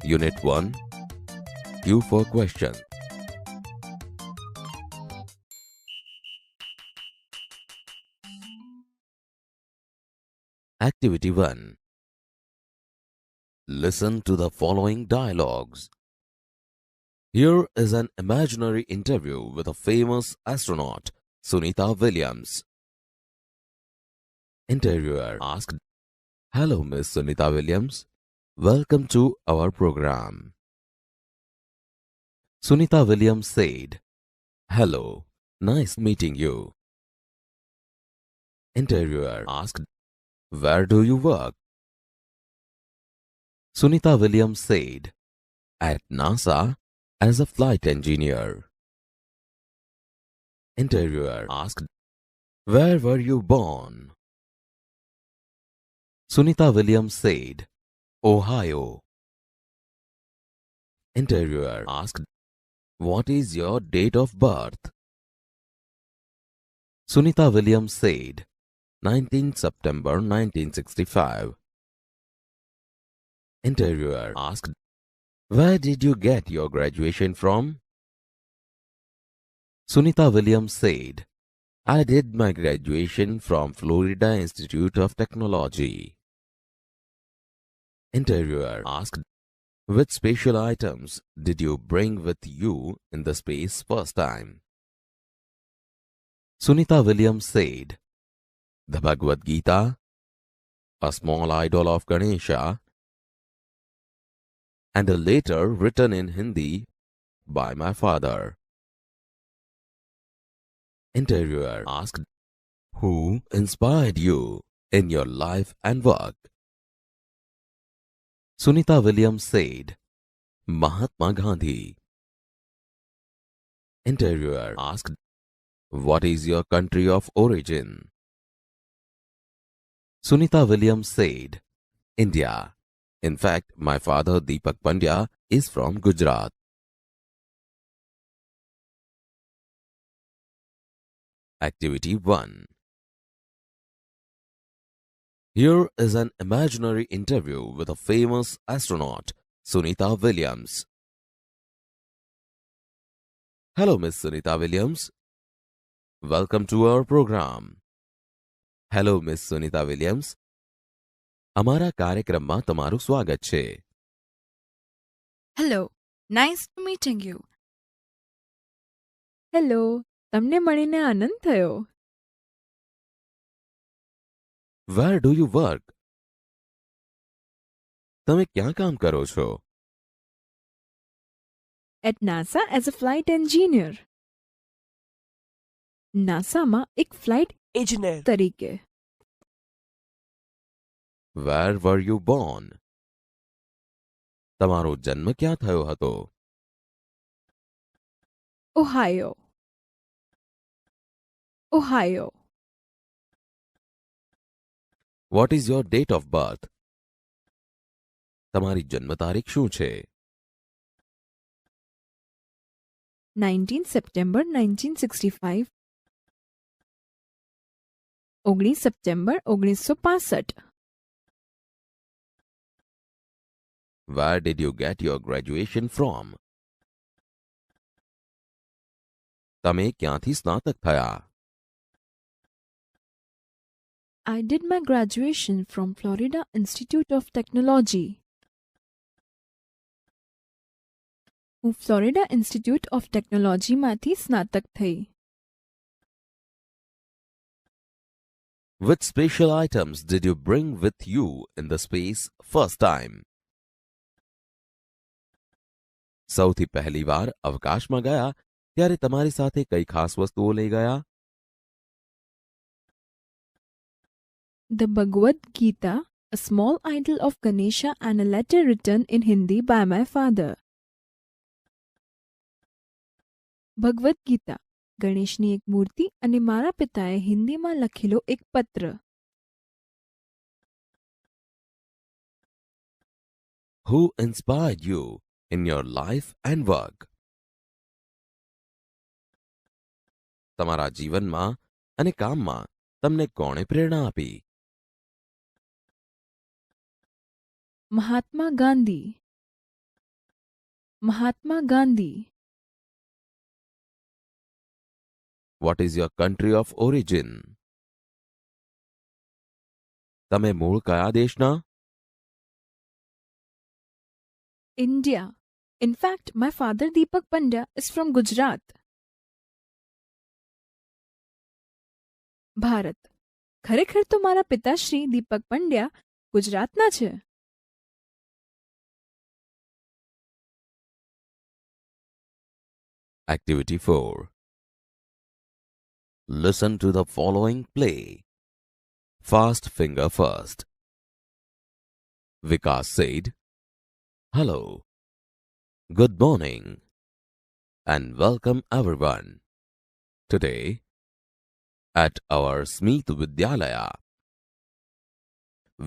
Unit 1. Q for question. Activity 1. Listen to the following dialogues. Here is an imaginary interview with a famous astronaut, Sunita Williams. Interviewer asked, "Hello, Miss Sunita Williams. Welcome to our program." Sunita Williams said, "Hello, nice meeting you." Interviewer asked, "Where do you work?" Sunita Williams said, "At NASA as a flight engineer." Interviewer asked, "Where were you born?" Sunita Williams said, "Ohio." Interviewer asked, "What is your date of birth?" Sunita Williams said, 19 September 1965. Interviewer asked, "Where did you get your graduation from?" Sunita Williams said, "I did my graduation from Florida Institute of Technology." Interviewer asked, "Which special items did you bring with you in the space first time?" Sunita Williams said, "The Bhagavad Gita, a small idol of Ganesha, and a letter written in Hindi by my father." Interviewer asked, "Who inspired you in your life and work?" Sunita Williams said, "Mahatma Gandhi." Interviewer asked, "What is your country of origin?" Sunita Williams said, "India. In fact, my father Deepak Pandya is from Gujarat." Activity 1. Here is an imaginary interview with a famous astronaut, Sunita Williams. Hello, Miss Sunita Williams. Welcome to our program. Hello, Miss Sunita Williams. અમારા કાર્યક્રમમાં તમારું સ્વાગત છે. Hello, nice to meeting you. Hello, તમને મળીને આનંદ થયો. Where do you work? તમે ક્યાં કામ કરો છો? At NASA as a flight engineer. નાસામાં એક ફ્લાઇટ engineer, તરીકે. Where were you born? તમારો જન્મ ક્યાં થયો હતો? Ohio. Ohio. What is your date of birth? તમારી જન્મ તારીખ શું છે? 19 September 1965. 19 September 1965. Where did you get your graduation from? તમે ક્યાંથી સ્નાતક થયા? I did my graduation from Florida Institute of Technology. હું ફ્લોરિડા ઇન્સ્ટિટ્યૂટ ઓફ ટેકનોલોજીમાંથી સ્નાતક થઈ. Which special items did you bring with you in the space first time? સૌથી પહેલી વાર અવકાશમાં ગયા ત્યારે તમારી સાથે કઈ ખાસ વસ્તુઓ લઈ ગયા? The Bhagavad Gita, a small idol of Ganesha and a letter written in Hindi by my father. Bhagavad Gita, ગણેશની એક મૂર્તિ અને મારા પિતાએ હિન્દીમાં લખેલો એક પત્ર. Who inspired you in your life and work? તમારા જીવનમાં અને કામમાં તમને કોણે પ્રેરણા આપી? Mahatma Gandhi. Mahatma Gandhi. What is your country of origin? તમે મૂળ કયા દેશના? India. In fact, my father Deepak Pandya is from Gujarat. Bharat. ખરેખર તો મારા પિતાશ્રી દીપક પંડ્યા ગુજરાતના છે. Activity 4. Listen to the following play. Fast finger first. Vikas said, "Hello, good morning, and welcome everyone. Today, at our Smith Vidyalaya,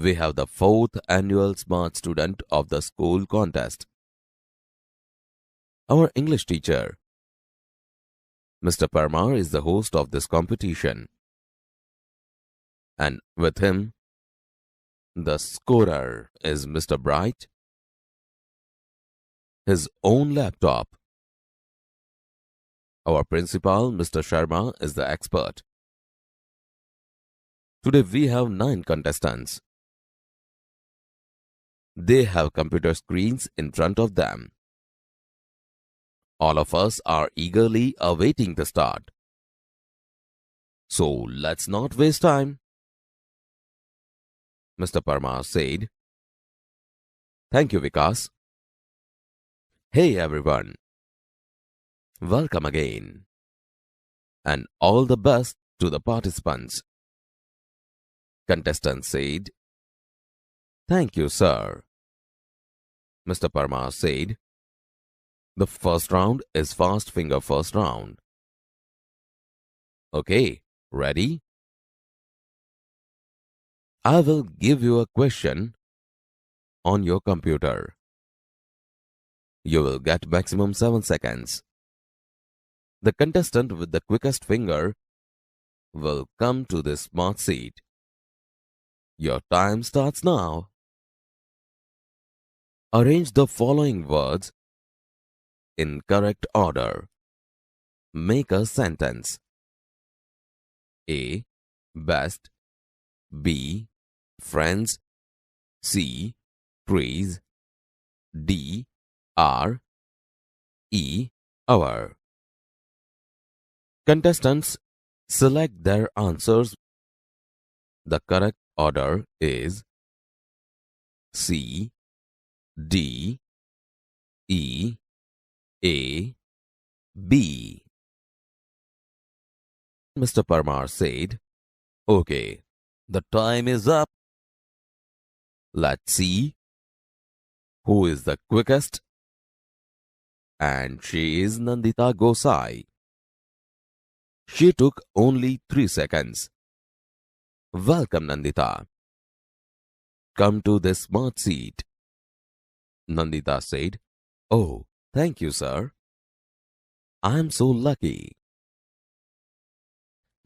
we have the 4th annual Smart Student of the School contest. Our English teacher, Mr. Parmar, is the host of this competition, and with him, the scorer is Mr. Bright, his own laptop. Our principal, Mr. Sharma, is the expert. Today we have 9 contestants. They have computer screens in front of them. All of us are eagerly awaiting the start. So let's not waste time." Mr. Parmar said, "Thank you, Vikas. Hey everyone. Welcome again. And all the best to the participants." Contestant said, "Thank you, sir." Mr. Parmar said, "The first round is fast finger first round. Okay, ready? I will give you a question on your computer. You will get maximum 7 seconds. The contestant with the quickest finger will come to this smart seat. Your time starts now. Arrange the following words in correct order. Make a sentence. A. Best. B. Friends. C. Trees. D. R. E. Our. Contestants select their answers. The correct order is C. D. E. A. B. Mr. Parmar said, "Okay, the time is up. Let's see who is the quickest." And she is Nandita Gosai. She took only 3 seconds. Welcome, Nandita. Come to this smart seat. Nandita said, "Oh, thank you, sir. I am so lucky."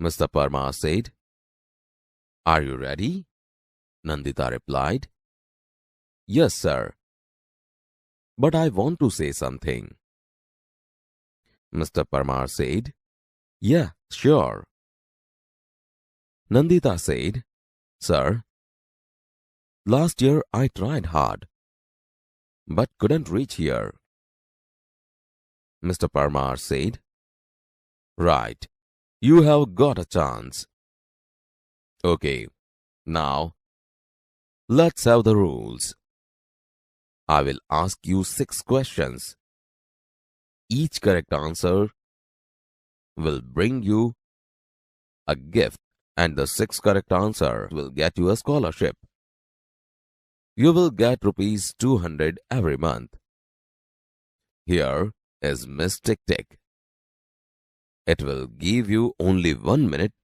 Mr. Parmar said, "Are you ready?" Nandita replied, "Yes, sir. But I want to say something." Mr. Parmar said, "Yeah, sure." Nandita said, "Sir, last year I tried hard, but couldn't reach here." Mr. Parmar said, "Right, you have got a chance. Okay, now let's have the rules. I will ask you 6 questions. Each correct answer will bring you a gift, and the 6th correct answer will get you a scholarship. You will get rupees 200 every month. Here is Miss Tick Tick. It will give you only 1 minute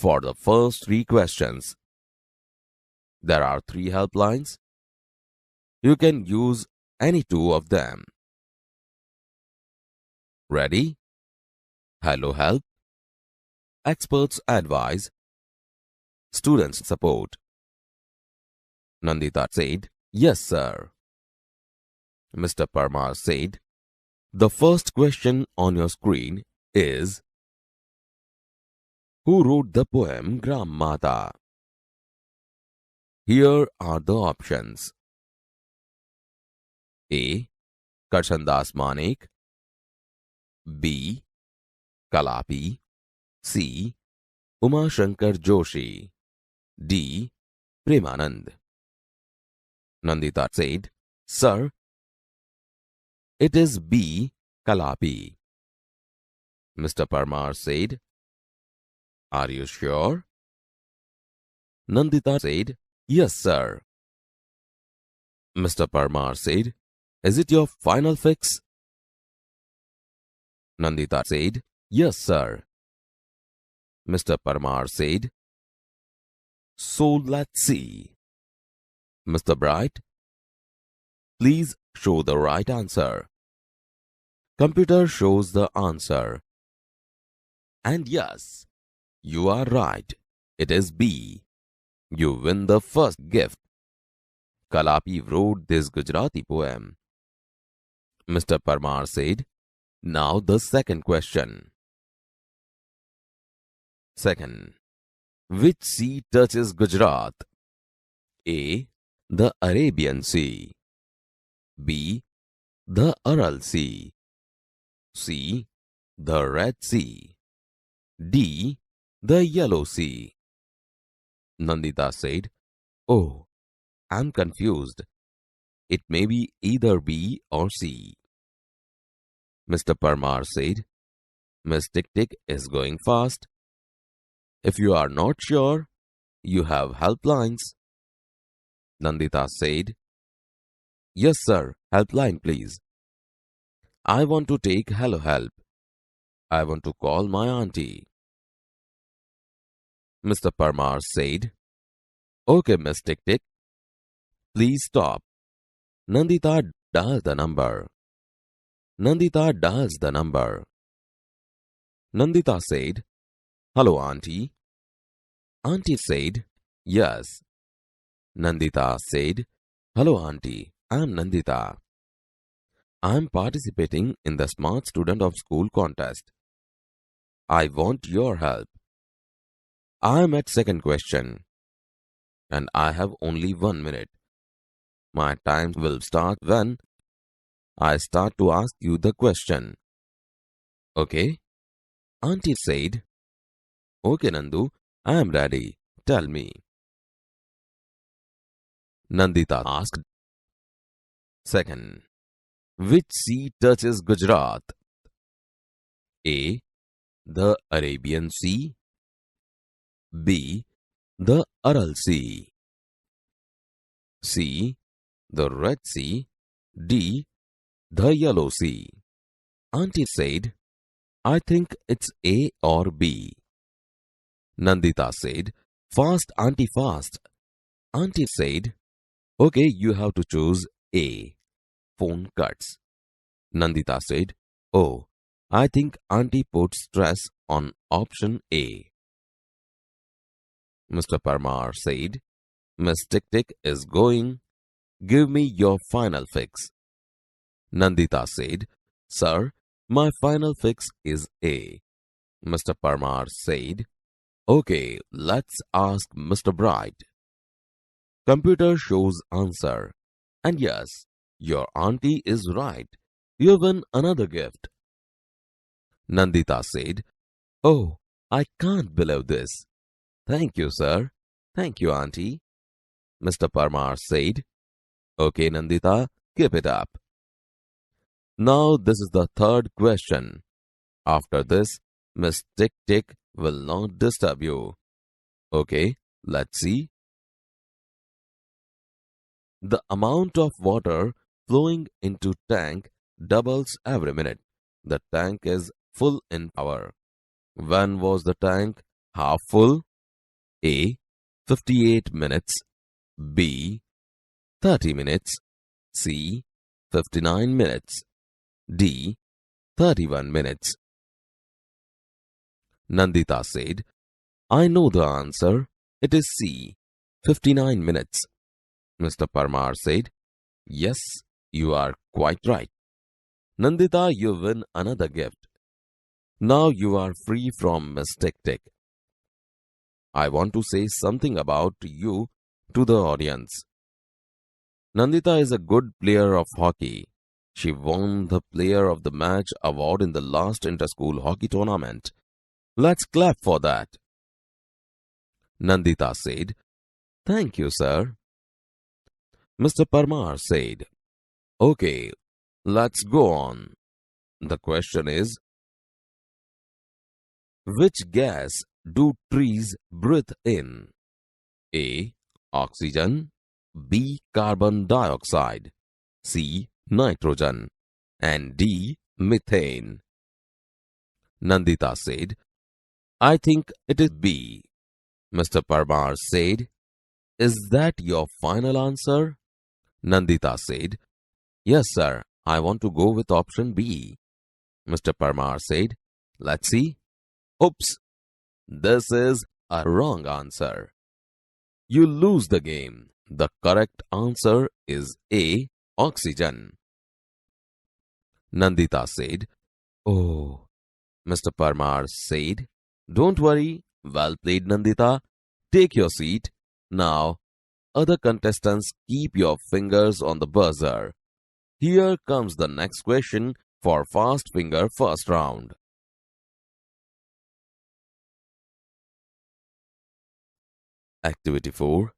for the first 3 questions. There are 3 helplines. You can use any 2 of them. Ready? Hello Help, Experts Advise, Students Support. Nandita said, "Yes, sir." Mr. Parmar said, "The first question on your screen is, who wrote the poem Gram Mata?" Here are the options. A. Karshandas Manek. B. Kalapi. C. Uma Shankar Joshi. D. Premanand. Nandita said, "Sir, it is B. Kalapi." Mr. Parmar said, "Are you sure?" Nandita said, "Yes, sir." Mr. Parmar said, "Is it your final fix?" Nandita said, "Yes, sir." Mr. Parmar said, "So let's see." Mr. Bright, please show the right answer. Computer shows the answer. And yes, you are right. It is B. You win the first gift. Kalapi wrote this Gujarati poem. Mr. Parmar said, "Now the second question." Second, which sea touches Gujarat? A. The Arabian Sea. B. The Aral Sea. C. The Red Sea. D. The Yellow Sea. Nandita said, "Oh, I'm confused. It may be either B or C." Mr. Parmar said, "Miss Tick Tick is going fast. If you are not sure, you have helplines." Nandita said, "Yes, sir, helpline please. I want to take Hello Help. I want to call my auntie." Mr. Parmar said, "Okay, Miss Tick Tick, please stop." Nandita dials the number. Nandita dials the number. Nandita said, "Hello, auntie." Auntie said, "Yes." Nandita said, "Hello, auntie. I'm Nandita. I'm participating in the Smart Student of School contest. I want your help. I'm at second question and I have only 1 minute. My time will start when I start to ask you the question. Okay?" Auntie said, "Okay, Nandu, I am ready. Tell me." Nandita asked, "Second, which sea touches Gujarat? A. The Arabian Sea. B. The Aral Sea. C. The Red Sea. D. The Yellow Sea." Auntie said, "I think it's A or B." Nandita said, "Fast, auntie, fast." Auntie said, "Okay, you have to choose A." Phone cuts. Nandita said, "Oh, I think auntie put stress on option A." Mr. Parmar said, "Miss Tick Tick is going. Give me your final fix." Nandita said, "Sir, my final fix is A." Mr. Parmar said, "Okay, let's ask Mr. Bright." Computer shows answer. And yes, your auntie is right. You win another gift. Nandita said, "Oh, I can't believe this. Thank you, sir. Thank you, auntie." Mr. Parmar said, "Okay, Nandita, keep it up." Now this is the third question. After this, Miss Tick Tick will not disturb you. Okay, let's see. The amount of water flowing into tank doubles every minute. The tank is full in hour. When was the tank half full? A. 58 minutes. B. 30 minutes. C. 59 minutes. D. 31 minutes. Nandita said, "I know the answer. It is C. 59 minutes." Mr. Parmar said, Yes, you are quite right. Nandita, you win another gift. Now you are free from Miss Tick Tick. I want to say something about you to the audience. Nandita is a good player of hockey. She won the Player of the Match award in the last inter-school hockey tournament. Let's clap for that. Nandita said, Thank you, sir. Mr. Parmar said, Okay, let's go on. The question is, which gas do trees breathe in? A. Oxygen, B. Carbon dioxide, C. Nitrogen, and D. Methane. Nandita said, I think it is B. Mr. Parmar said, Is that your final answer? Nandita said, Yes, sir. I want to go with option B. Mr. Parmar said, Let's see. Oops. This is a wrong answer. You lose the game. The correct answer is A. Oxygen. Nandita said, Oh. Mr. Parmar said, Don't worry. Well played, Nandita. Take your seat. Now, other contestants, keep your fingers on the buzzer. Here comes the next question for Fast Finger First Round. Activity 4.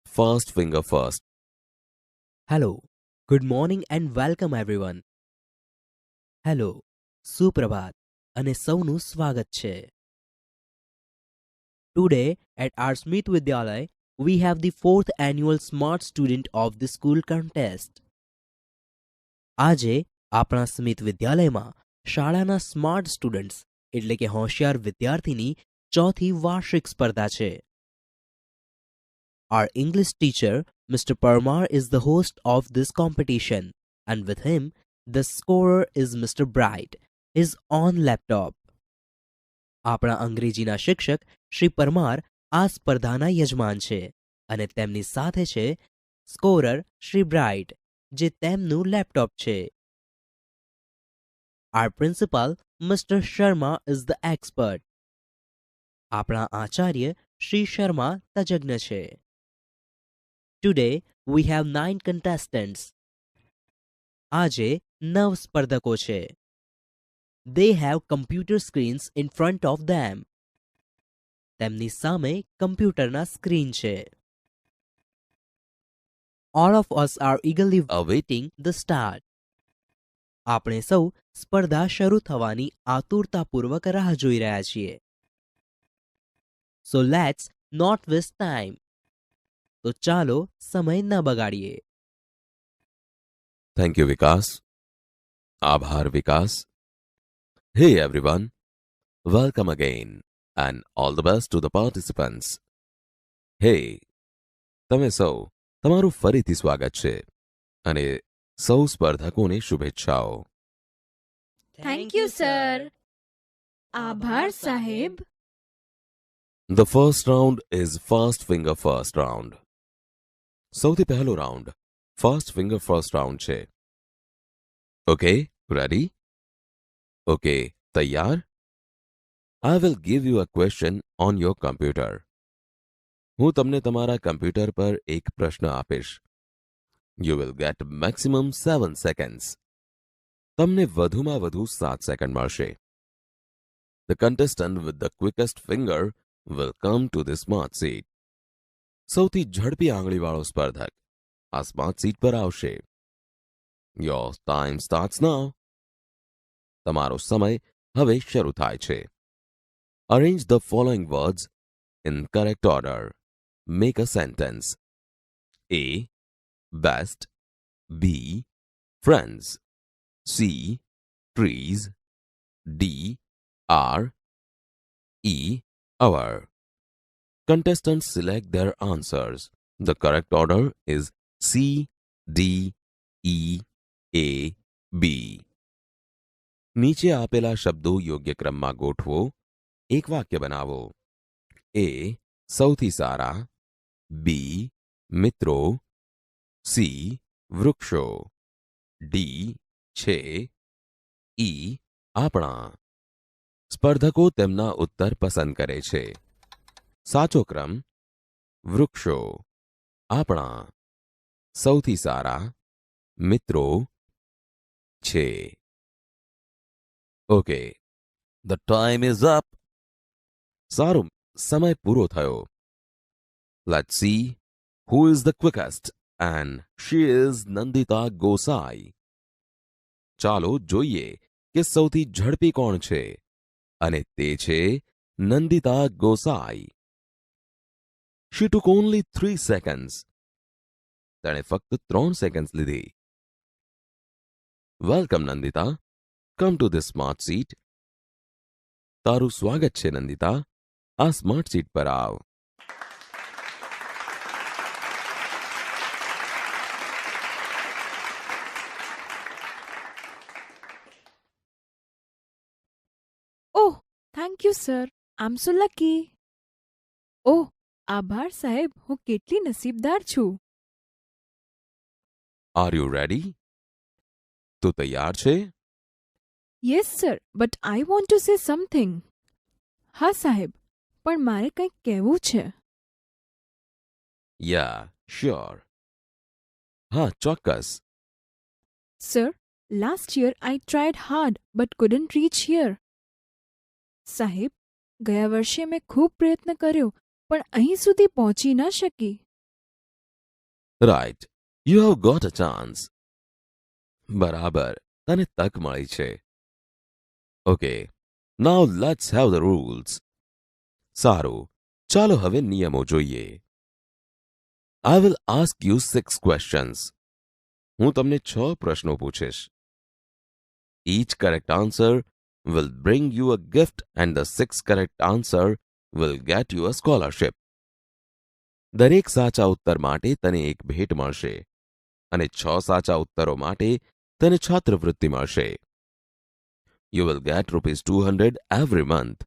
Fast Finger First. Hello, good morning and welcome everyone. Hello, સુપ્રભાત અને સૌનું સ્વાગત છે. Today at our Smith Vidyalaya, we have the 4th annual Smart Student of the School contest. આજે આપણા Smith વિદ્યાલયમાં શાળાના smart students એટલે કે હોશિયાર વિદ્યાર્થીની ચોથી વાર્ષિક સ્પર્ધા છે. Our English teacher, Mr. Parmar, is the host of this competition, and with him, the scorer is Mr. Bright, his own laptop. આપણા અંગ્રેજીના શિક્ષક શ્રી પરમાર આ સ્પર્ધાના યજમાન છે અને તેમની સાથે છે સ્કોરર શ્રી બ્રાઇટ જે તેમનું લેપટોપ છે. Our principal, Mr. Sharma, is the expert. આપણા આચાર્ય શ્રી શર્મા તજજ્ઞ છે. Today, we have 9 contestants. આજે 9 સ્પર્ધકો છે. They have computer screens in front of them. તેમની સામે કમ્પ્યુટરના સ્ક્રીન છે. All of us are eagerly awaiting the start. આપણે સૌ સ્પર્ધા શરૂ થવાની આતુરતાપૂર્વક રાહ જોઈ રહ્યા છીએ. So let's not waste time. તો ચાલો સમય ન બગાડીએ. Thank you, Vikas. Abhar, Vikas. Hey everyone, welcome again and all the best to the participants. Hey, તમે સૌ તમારું ફરીથી સ્વાગત છે અને સૌ સ્પર્ધકોને શુભેચ્છાઓ. Thank you, sir. આભાર સાહેબ. The first round is Fast Finger First Round. સૌથી પહેલો round Fast Finger First Round છે. Okay, ready? Okay, તૈયાર? I will give you a question on your computer. હું તમને તમારા કમ્પ્યુટર પર એક પ્રશ્ન આપીશ. You will get maximum 7 seconds. તમને વધુમાં વધુ 7 સેકન્ડ મળશે. The contestant with the quickest finger will come to the smart seat. સૌથી ઝડપી આંગળીવાળો સ્પર્ધક આ સ્માર્ટ સીટ પર આવશે. Your time starts now. તમારો સમય હવે શરૂ થાય છે. Arrange the following words in correct order. Make a sentence. A. Best. B. Friends. C. Trees. D. R. E. Our. Contestants select their answers. The correct order is C, D, E, A, B. નીચે આપેલા શબ્દો યોગ્ય ક્રમમાં ગોઠવો. એક વાક્ય બનાવો. A. સૌથી સારા. B. મિત્રો. સી વૃક્ષો, ડી છે, ઈ આપણા. સ્પર્ધકો તેમના ઉત્તર પસંદ કરે છે. સાચો ક્રમ વૃક્ષો, આપણા, સૌથી સારા, મિત્રો, છે. Okay, the time is up. સારું, સમય પૂરો થયો. Let's see who is the quickest and she is Nandita Gosai. ચાલો જોઈએ કે સૌથી ઝડપી કોણ છે, અને તે છે Nandita Gosai. She took only 3 seconds. તેણે ફક્ત 3 સેકન્ડ્સ લીધી. Welcome Nandita, come to this smart seat. તારું સ્વાગત છે નંદિતા, આ સ્માર્ટ સીટ પર આવ. Oh, thank you, sir. I'm so lucky. Oh, આભાર સાહેબ, હું કેટલી નસીબદાર છું. Are you ready? તું તૈયાર છે? Yes, sir, but I want to say something. હા સાહેબ, પણ મારે કંઈક કહેવું છે. યા શ્યોર. હા, ચોક્કસ. Sir, last year I tried hard but couldn't reach here. સાહેબ, ગયા વર્ષે મેં ખૂબ પ્રયત્ન કર્યો પણ અહીં સુધી પહોંચી ન શકી. Right, you have got a chance. બરાબર, તને તક મળી છે. Okay, now let's have the rules. સારું, ચાલો હવે નિયમો જોઈએ. I will ask you 6 questions. હું તમને 6 પ્રશ્નો પૂછીશ. Each correct answer will bring you a gift and the 6th correct answer will get you a scholarship. દરેક સાચા ઉત્તર માટે તને એક ભેટ મળશે અને 6 સાચા ઉત્તરો માટે તને છાત્રવૃત્તિ મળશે. You will get ₹200 every month.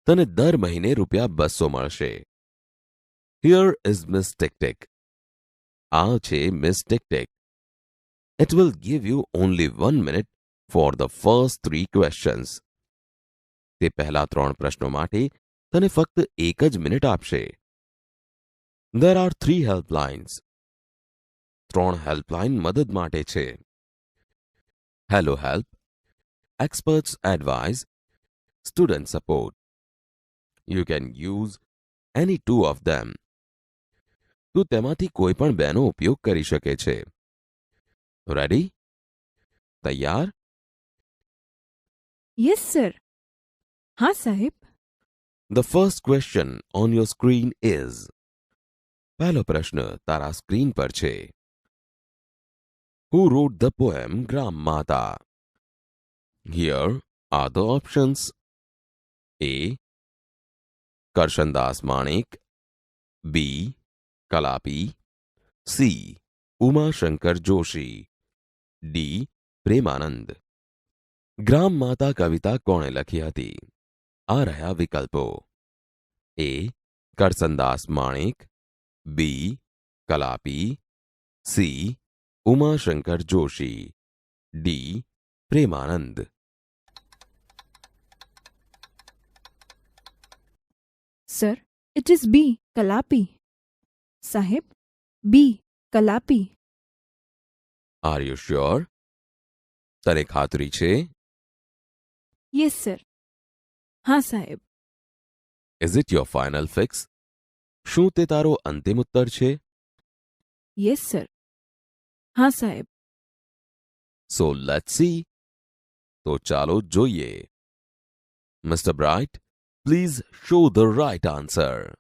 તને દર મહિને ₹200 મળશે. Here is Miss Tick Tick. આ છે Miss Tick Tick. It will give you only 1 minute for the first 3 questions. તે પહેલા 3 પ્રશ્નો માટે તને ફક્ત 1 જ મિનિટ આપશે. There are 3 helplines. 3 હેલ્પલાઇન મદદ માટે છે. Hello help, experts advice, student support. You can use any 2 of them. તું તેમાંથી કોઈ પણ બેનો ઉપયોગ કરી શકે છે. રેડી? તૈયાર? Yes, sir. હા સાહેબ. The first question on your screen is. પહેલો પ્રશ્ન તારા સ્ક્રીન પર છે. Who wrote the poem Gram Mata? Here are the options. A. Karshandas Manik. B. Kalapi. C. Uma Shankar Joshi. D. Premanand. ગ્રામ માતા કવિતા કોણે લખી હતી? આ રહ્યા વિકલ્પો. A. Karsandas Manek. B. Kalapi. C. Umashankar Joshi. D. Premanand. Sir, it is B. Kalapi. સાહેબ, B. Kalapi. Are you sure? તને ખાતરી છે? Yes, sir. હા સાહેબ. Is it your final fix? શું તે તારો અંતિમ ઉત્તર છે? Yes, sir. હા સાહેબ. So let's see. તો ચાલો જોઈએ. Mister Bright, please show the right answer.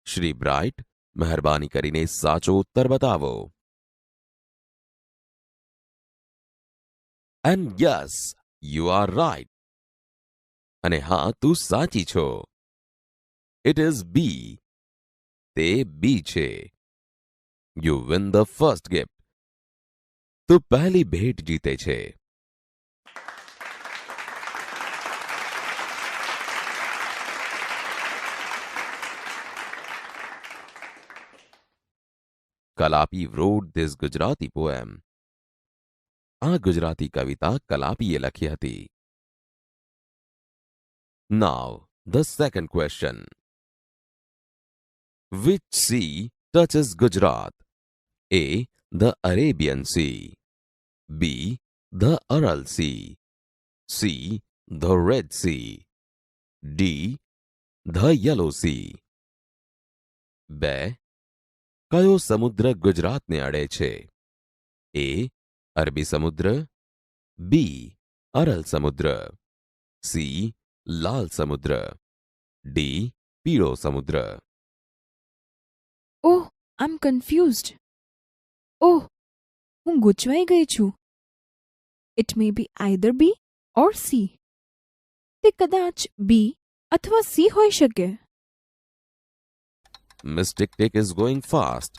Shri Bright, મહેરબાની કરીને સાચો ઉત્તર બતાવો. And yes, you are right. અને હા, તું સાચી છો. It is B. તે બી છે. You win the first gift. તું પહેલી ભેટ જીતે છે. Kalapi wrote this Gujarati poem. આ ગુજરાતી કવિતા કલાપીએ લખી હતી. Now, the second question. Which sea touches Gujarat? A. The Arabian Sea. B. The Aral Sea. C. The Red Sea. D. The Yellow Sea. 2. કયો સમુદ્ર ગુજરાતને અડે છે? A. અરબી સમુદ્ર. B. અરલ સમુદ્ર. C. લાલ સમુદ્ર. D. પીળો સમુદ્ર. ઓહ, આઈ એમ કન્ફ્યુઝડ. ઓહ, હું ગૂંચવાઈ ગઈ છું. It may be either B or C. તે કદાચ બી અથવા સી હોઈ શકે. Miss Tick Tick is going fast.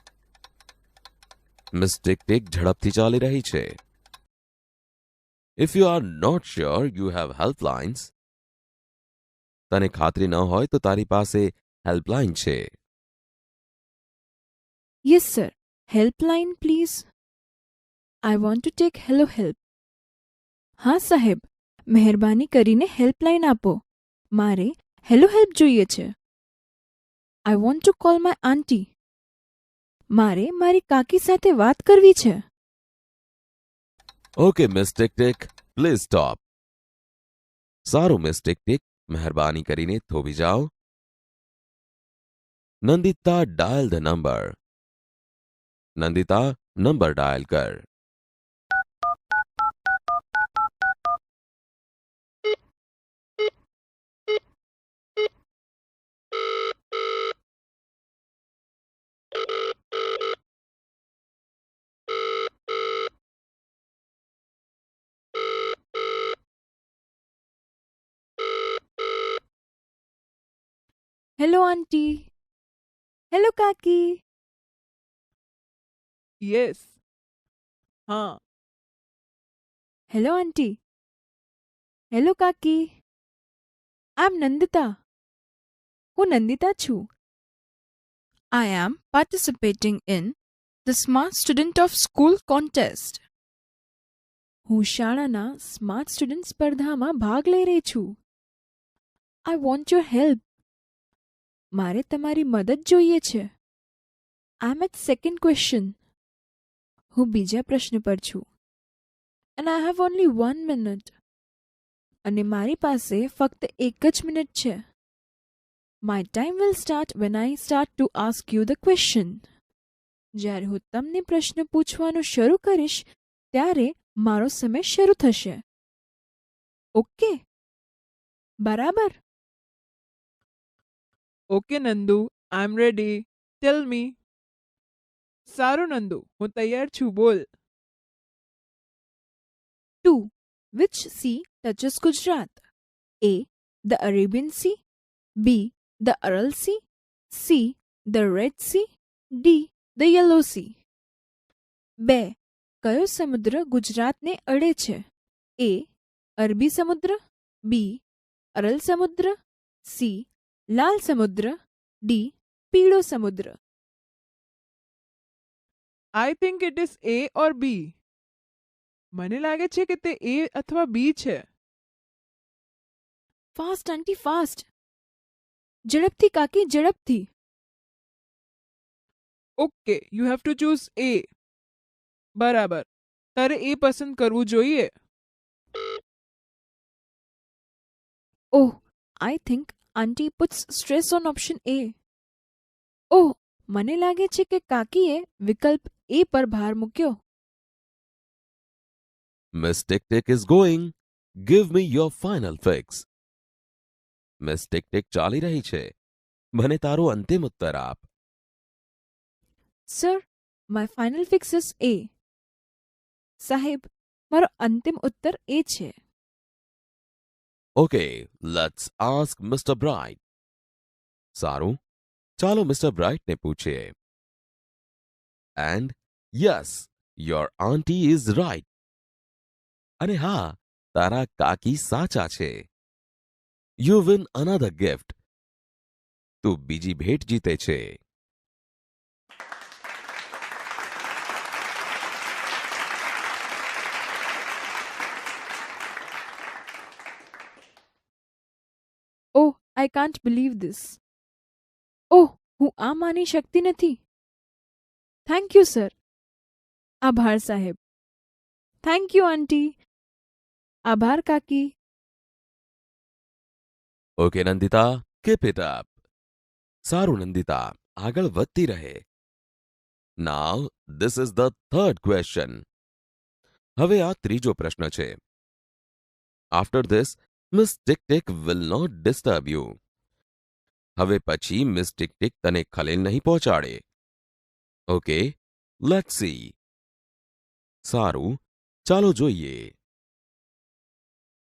Miss Tick Tick ઝડપથી ચાલી રહી છે. If you are not sure, you have helplines. તને ખાતરી ન હોય તો તારી પાસે હેલ્પલાઇન છે. Yes sir, helpline please. I want to take hello help. હા સાહેબ, મહેરબાની કરીને હેલ્પલાઇન આપો. મારે હેલો હેલ્પ જોઈએ છે. I want to call my aunty. મારે મારી કાકી સાથે વાત કરવી છે. Okay, Miss Tick Tick, please stop. સારું Miss Tick Tick, મહેરબાની કરીને થોભી જાઓ. Nandita dial the number. Nandita number dial કર. Hello aunty. હેલો કાકી. યસ. હા. Hello aunty. હેલો કાકી. I am Nandita. હું નંદિતા છું. I am participating in the smart student of school contest. હું શાળાના સ્માર્ટ સ્ટુડન્ટ સ્પર્ધામાં ભાગ લઈ રહી છું. I want your help. મારે તમારી મદદ જોઈએ છે. I am at second question. હું બીજા પ્રશ્ન પર છું. And I have only 1 minute. અને મારી પાસે ફક્ત 1 જ મિનિટ છે. My time will start when I start to ask you the question. જ્યારે હું તમને પ્રશ્ન પૂછવાનું શરૂ કરીશ ત્યારે મારો સમય શરૂ થશે. ઓકે? બરાબર? ઓકે નંદુ, આઈ એમ રેડી. ટેલ મી. સારું નંદુ, હું તૈયાર છું, બોલ. 2. Which sea touches Gujarat? A. The Arabian Sea. B. The Aral Sea. C. The Red Sea. D. The Yellow Sea. 2. કયો સમુદ્ર ગુજરાતને અડે છે? A. અરબી સમુદ્ર. B. અરલ સમુદ્ર. C. લાલ સમુદ્ર. D. પીળો સમુદ્ર. I think it is A or B. મને લાગે છે કે તે એ અથવા બી છે. Fast aunty fast. ઝડપથી કાકી ઝડપથી. Okay, you have to choose A. બરાબર, તારે એ પસંદ કરવું જોઈએ. Oh, I think aunty puts stress on option A. Oh, મને લાગે છે કે કાકીએ વિકલ્પ એ પર ભાર મૂક્યો. Miss Tick Tick is going. Give me your final fix. Miss Tick Tick ચાલી રહી છે. મને તારો અંતિમ ઉત્તર આપ. Sir, my final fix is A. સાહેબ, મારો અંતિમ ઉત્તર એ છે. Okay, let's ask Mr. Bright. સારું, ચાલો મિસ્ટર બ્રાઇટને પૂછીએ. And yes, your auntie is right. અને હા, તારા કાકી સાચા છે. You win another gift. તું બીજી ભેટ જીતે છે. I can't believe this. Oh, હું આ માની શકતી નથી. Thank you sir. આભાર સાહેબ. Thank you aunty. આભાર કાકી. Okay, Nandita, keep it up. સારું નંદિતા, આગળ વધતી રહે. Now, this is the third question. હવે આ ત્રીજો પ્રશ્ન છે. After this, Miss Tick Tick will not disturb you. હવે પછી મિસ ટિક ટિક તને ખલેલ નહીં પહોંચાડે. Okay, let's see. સારું, ચાલો જોઈએ.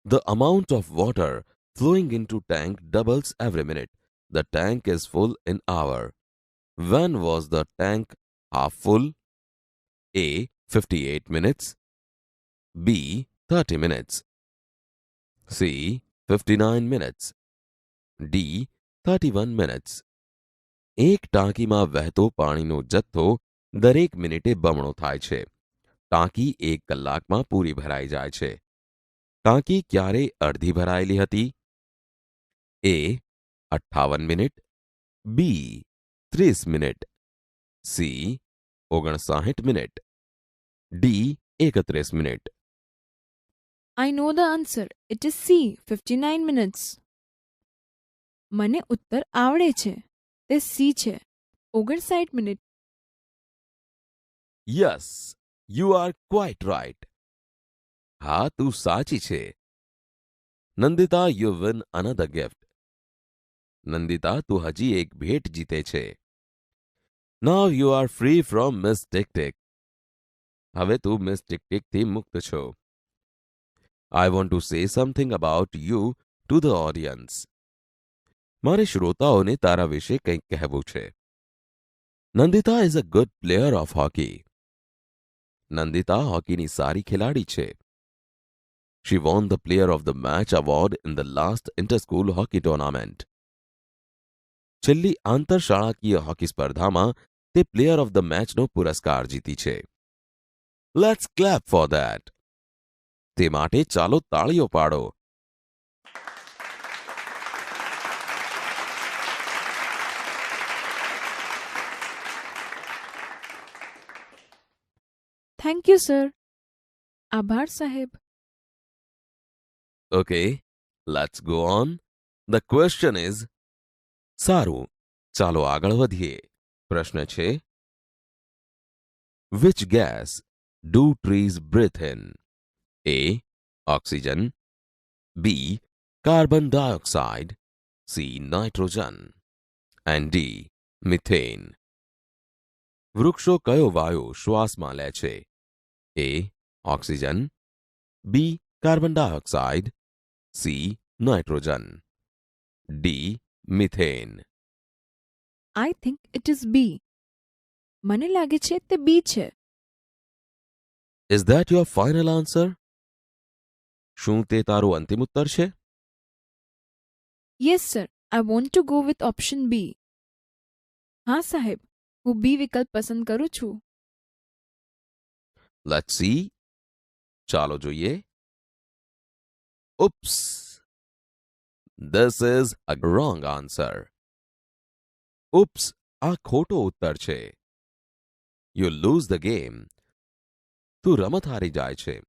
The amount of water flowing into tank doubles every minute. The tank is full in hour. When was the tank half full? A. 58 minutes. B. 30 minutes. C. 59 minutes. D. 31 minutes. એક ટાંકીમાં વહેતો પાણીનો જથ્થો દરેક મિનિટે બમણો થાય છે. ટાંકી 1 કલાકમાં પૂરી ભરાઈ જાય છે. ટાંકી ક્યારે અડધી ભરાયેલી હતી? A. 58 minute. B. 30 minute. C. 59 minute. D. 31 minute. I know the answer. It is C, 59 minutes. મને ઉત્તર આવડે છે. તે સી છે, 59 minute. Yes, you are quite right. હા, તું સાચી છે. Nandita, you win another gift. Nandita, તું હજી એક ભેટ જીતે છે. Now you are free from miss tick tick. હવે તું મિસ ટિક ટિકથી મુક્ત છો. I want two say something about you to the audience. મારે શ્રોતાઓને તારા વિશે કંઈક કહેવું છે. Nandita is a good player of hockey. Nandita હોકીની સારી ખેલાડી છે. She won the Player of the Match award in the last inter-school hockey tournament. છેલ્લી આંતરશાળાકીય હોકી સ્પર્ધામાં તે પ્લેયર ઓફ ધ મેચનો પુરસ્કાર જીતી છે. Let's clap for that. તે માટે ચાલો તાળીઓ પાડો. Thank you sir. આભાર સાહેબ. Okay, let's go on. The question is. સારું, ચાલો આગળ વધીએ. પ્રશ્ન છે, which gas do trees breathe in? A. Oxygen. B. Carbon dioxide. C. Nitrogen. And D. Methane. વૃક્ષો કયો વાયુ શ્વાસમાં લે છે? A. Oxygen. B. Carbon dioxide. C. Nitrogen. D. Methane. I think it is B. મને લાગે છે તે બી છે. Is that your final answer? શું તે તારું અંતિમ ઉત્તર છે? Yes sir, I want to go with option B. હા સાહેબ, હું બી વિકલ્પ પસંદ કરું છું. Let's see. ચાલો જોઈએ. Oops, this is a wrong answer. Oops, આ ખોટો ઉત્તર છે. You lose the game. તું રમત હારી જાય છે.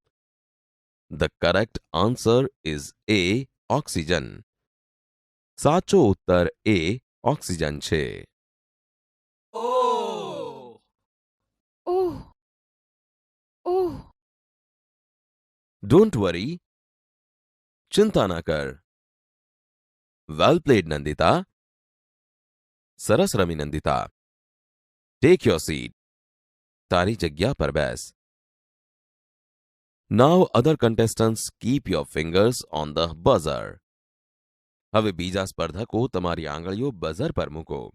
The correct answer is A. Oxygen. સાચો ઉત્તર એ. ઓક્સિજન છે. Oh oh. ડોન્ટ વરી. ચિંતા ના કર. Well played Nandita. સરસ રમી નંદિતા. Take your seat. તારી જગ્યા પર બેસ. Now other contestants keep your fingers on the buzzer. હવે બીજા સ્પર્ધકો તમારી આંગળીઓ બઝર પર મૂકો.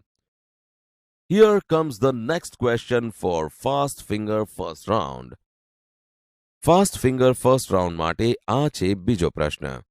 Here comes the next question for fast finger first round. Fast finger first round માટે આ છે બીજો પ્રશ્ન.